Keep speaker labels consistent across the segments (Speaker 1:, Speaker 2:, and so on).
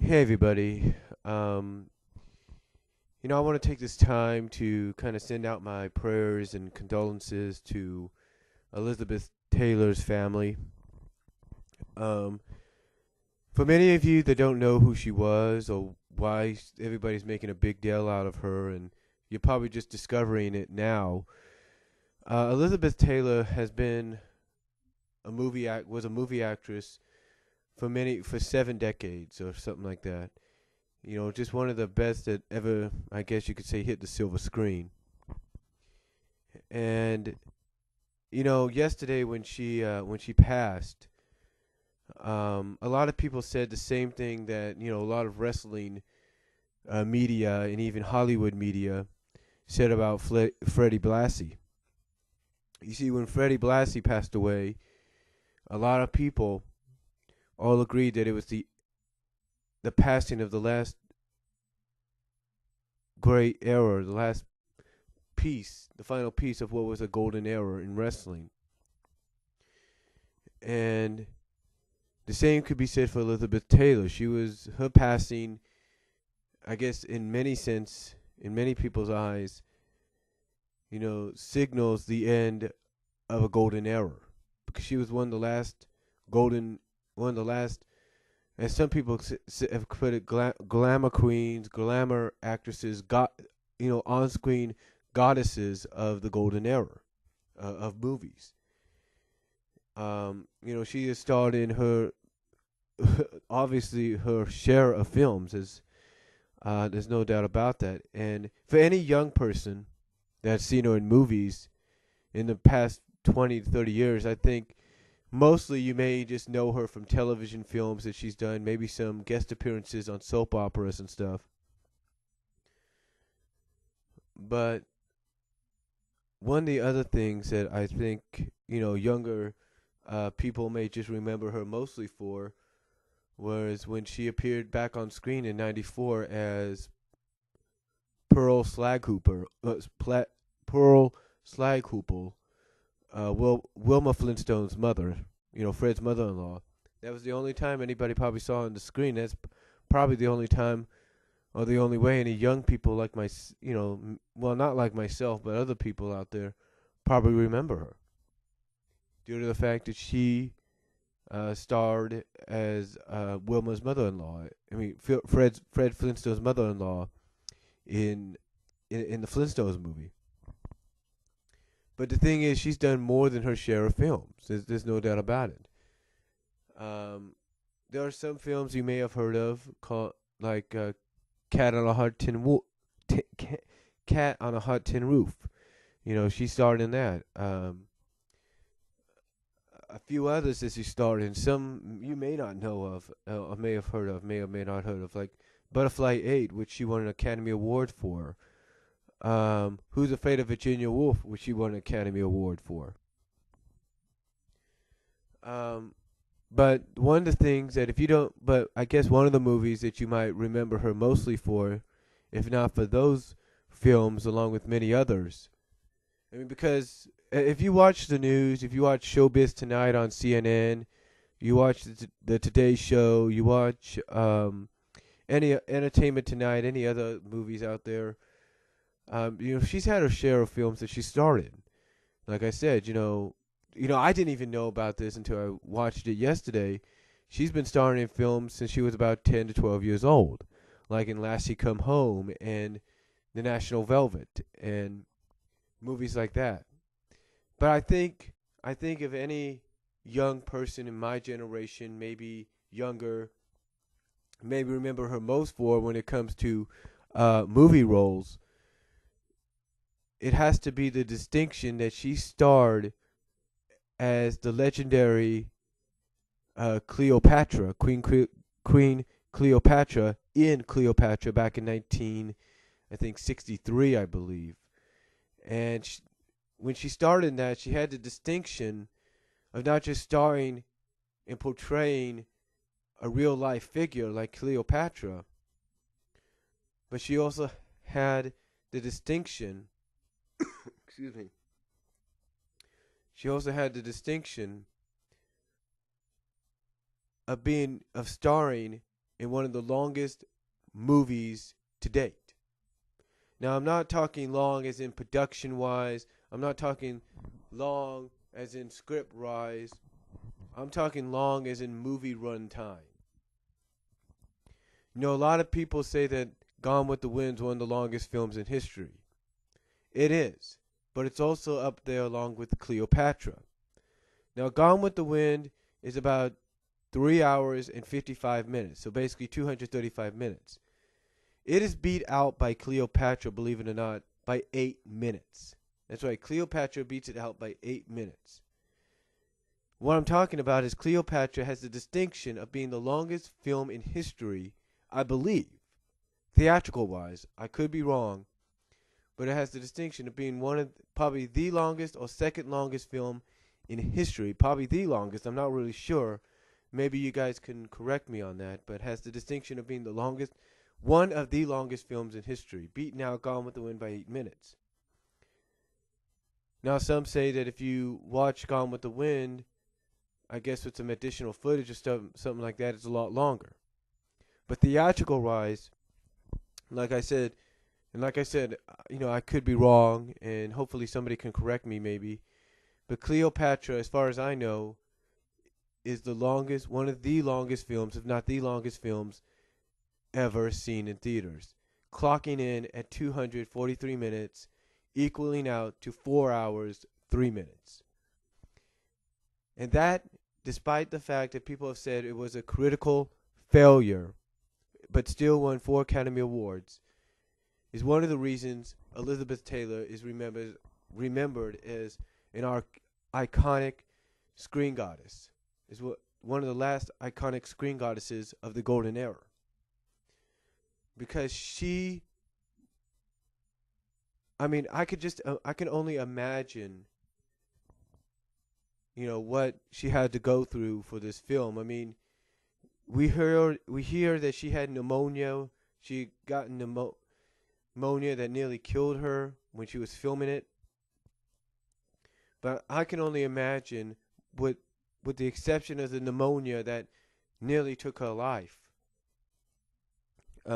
Speaker 1: Hey everybody. Um, I want to take this time to kind of send out my prayers and condolences to Elizabeth Taylor's family. Um, for many of you that don't know who she was or why everybody's making a big deal out of her, and you're probably just discovering it now, Elizabeth Taylor has been was a movie actress for 7 decades or something like that. Just one of the best that ever, I guess you could say, hit the silver screen. And yesterday when she passed, a lot of people said the same thing that a lot of wrestling media and even Hollywood media said about Freddie Blassie. You see, when Freddie Blassie passed away, a lot of people all agreed that it was the passing of the last great era, the last piece, the final piece of what was a golden era in wrestling. And the same could be said for Elizabeth Taylor. Her passing, I guess, in many people's eyes, signals the end of a golden era, because she was golden, one of the last, as some people have put it, glamour queens, glamour actresses, on-screen goddesses of the golden era of movies. She has starred in her obviously her share of films. There's no doubt about that. And for any young person that's seen her in movies in the past 20 to 30 years, I think mostly you may just know her from television films that she's done, maybe some guest appearances on soap operas and stuff. But one of the other things that I think, younger people may just remember her mostly for was when she appeared back on screen in '94 as Pearl Slaghooper, Pearl Slaghoople, Wilma Flintstone's mother, Fred's mother-in-law. That was the only time anybody probably saw on the screen. That's probably the only time or the only way any young people like well, not like myself, but other people out there probably remember her, due to the fact that she starred as Wilma's mother-in-law. I mean, Fred Flintstone's mother-in-law in, in the Flintstones movie. But the thing is, she's done more than her share of films. There's no doubt about it. Um, there are some films you may have heard of, called like Cat on a Hot Tin Cat on a Hot Tin Roof. She starred in that. A few others that she starred in. Some you may not know of, or may have heard of, may or may not heard of, like Butterfly 8, which she won an Academy Award for. Who's Afraid of Virginia Woolf, which she won an Academy Award for. Um, but one of the things that if you don't, but I guess one of the movies that you might remember her mostly for, if not for those films, along with many others. I mean, because if you watch the news, if you watch Showbiz Tonight on CNN, you watch the Today Show, you watch any Entertainment Tonight, any other movies out there, she's had her share of films that she starred in. Like I said, I didn't even know about this until I watched it yesterday. She's been starring in films since she was about 10 to 12 years old, like in Lassie Come Home and The National Velvet and movies like that. But I think if any young person in my generation, maybe younger, maybe remember her most for when it comes to movie roles, it has to be the distinction that she starred as the legendary Cleopatra, Queen Cleopatra in Cleopatra back in 63, I believe. And when she started in that, she had the distinction of not just starring and portraying a real life figure like Cleopatra, but she also had the distinction, excuse me, she also had the distinction of starring in one of the longest movies to date. Now, I'm not talking long as in production wise, I'm not talking long as in script wise, I'm talking long as in movie run time. You know, a lot of people say that Gone with the Wind is one of the longest films in history. It is, but it's also up there along with Cleopatra. Now, Gone with the Wind is about 3 hours and 55 minutes, so basically 235 minutes. It is beat out by Cleopatra, believe it or not, by 8 minutes. That's right, Cleopatra beats it out by 8 minutes. What I'm talking about is Cleopatra has the distinction of being the longest film in history, I believe, theatrical wise. I could be wrong, but it has the distinction of being one of probably the longest or second longest film in history. Probably the longest, I'm not really sure. Maybe you guys can correct me on that, but it has the distinction of being the longest, one of the longest films in history, beating out Gone with the Wind by 8 minutes. Now, some say that if you watch Gone with the Wind, I guess with some additional footage or stuff, something like that, it's a lot longer. But theatrical wise, like I said, I could be wrong, and hopefully somebody can correct me maybe. But Cleopatra, as far as I know, is the longest, one of the longest films, if not the longest films, ever seen in theaters. Clocking in at 243 minutes, equaling out to 4 hours, 3 minutes. And that, despite the fact that people have said it was a critical failure, but still won 4 Academy Awards, is one of the reasons Elizabeth Taylor is remembered as an iconic screen goddess. Is one of the last iconic screen goddesses of the golden era. Because I can only imagine, what she had to go through for this film. I mean, we hear that she had pneumonia. She got pneumonia that nearly killed her when she was filming it. But I can only imagine, with the exception of the pneumonia that nearly took her life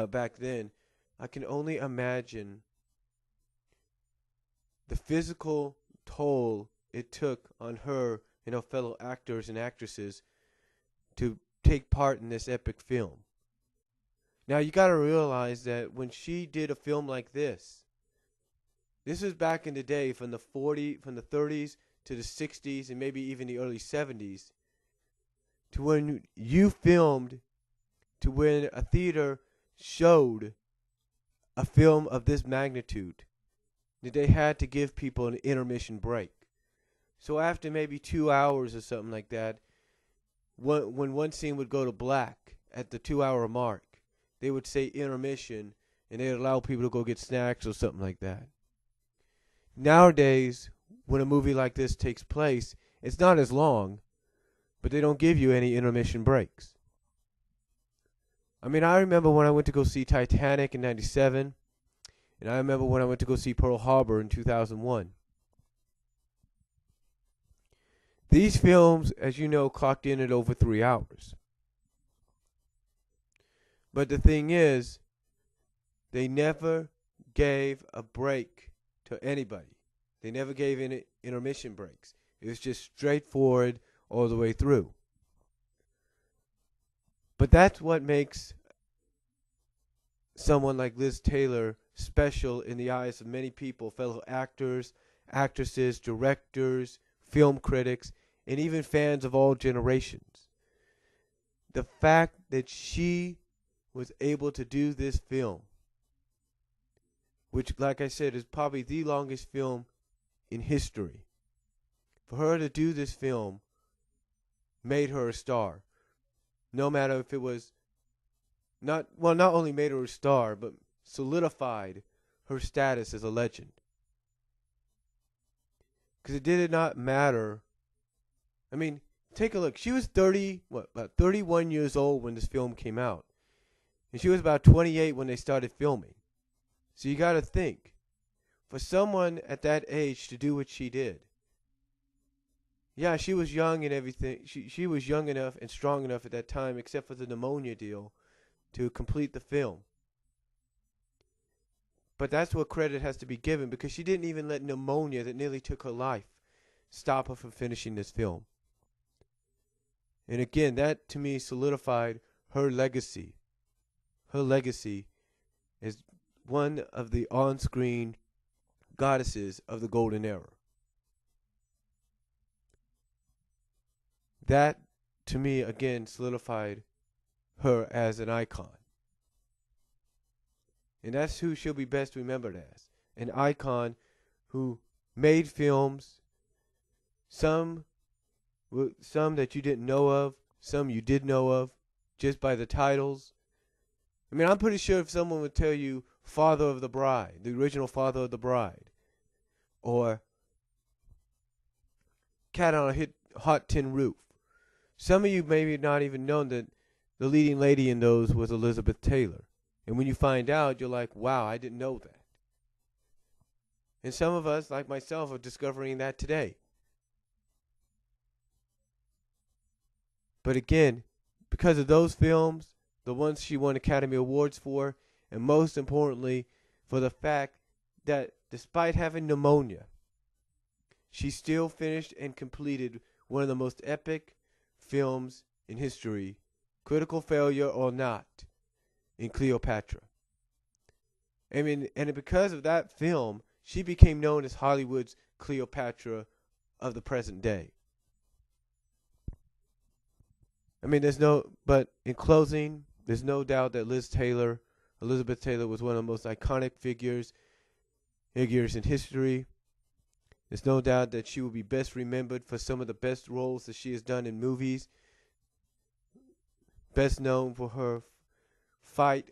Speaker 1: back then, I can only imagine the physical toll it took on her and her fellow actors and actresses to take part in this epic film. Now, you got to realize that when she did a film like this was back in the day, from the 30s to the 60s and maybe even the early 70s, to when you filmed, to when a theater showed a film of this magnitude, that they had to give people an intermission break. So after maybe 2 hours or something like that, when one scene would go to black at the 2-hour mark, they would say intermission, and they'd allow people to go get snacks or something like that. Nowadays, when a movie like this takes place, it's not as long, but they don't give you any intermission breaks. I mean, I remember when I went to go see Titanic in 97, and I remember when I went to go see Pearl Harbor in 2001. These films, as you know, clocked in at over 3 hours. But the thing is, they never gave a break to anybody. They never gave any intermission breaks. It was just straightforward all the way through. But that's what makes someone like Liz Taylor special in the eyes of many people, fellow actors, actresses, directors, film critics, and even fans of all generations. The fact that she was able to do this film, which, like I said, is probably the longest film in history. For her to do this film made her a star. No matter if it was not only made her a star, but solidified her status as a legend. Because it did not matter. I mean, take a look. She was about 31 years old when this film came out. And she was about 28 when they started filming. So you got to think, for someone at that age to do what she did. Yeah, she was young and everything. She was young enough and strong enough at that time, except for the pneumonia deal, to complete the film. But that's what credit has to be given, because she didn't even let pneumonia that nearly took her life stop her from finishing this film. And again, that to me solidified her legacy. Her legacy is one of the on-screen goddesses of the golden era. That, to me, again, solidified her as an icon. And that's who she'll be best remembered as. An icon who made films, some that you didn't know of, some you did know of, just by the titles. I mean, I'm pretty sure if someone would tell you Father of the Bride, the original Father of the Bride, or Cat on a Hot Tin Roof, some of you maybe not even known that the leading lady in those was Elizabeth Taylor. And when you find out, you're like, wow, I didn't know that. And some of us, like myself, are discovering that today. But again, because of those films, the ones she won Academy Awards for, and most importantly, for the fact that despite having pneumonia, she still finished and completed one of the most epic films in history, critical failure or not, in Cleopatra. I mean, and because of that film, she became known as Hollywood's Cleopatra of the present day. I mean, but in closing, there's no doubt that Elizabeth Taylor was one of the most iconic figures in history. There's no doubt that she will be best remembered for some of the best roles that she has done in movies. Best known for her fight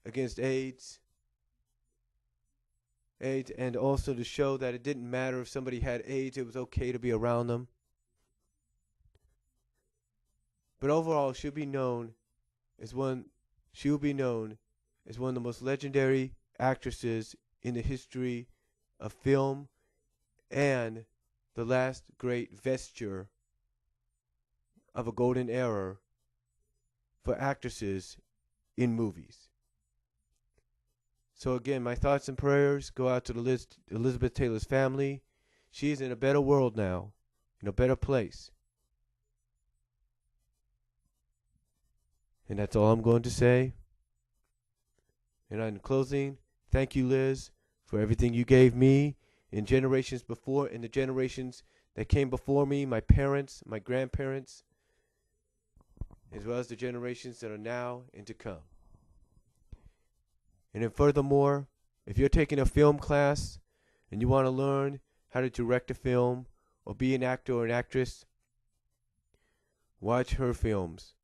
Speaker 1: against AIDS, and also to show that it didn't matter if somebody had AIDS, it was okay to be around them. But overall, she'll be known as one of the most legendary actresses in the history of film, and the last great vesture of a golden era for actresses in movies. So again, my thoughts and prayers go out to Elizabeth Taylor's family. She's in a better world now, in a better place. And that's all I'm going to say. And in closing, thank you, Liz, for everything you gave me in generations before, and the generations that came before me, my parents, my grandparents, as well as the generations that are now and to come. And then furthermore, if you're taking a film class and you want to learn how to direct a film or be an actor or an actress, watch her films,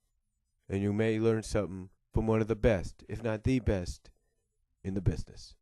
Speaker 1: and you may learn something from one of the best, if not the best, in the business.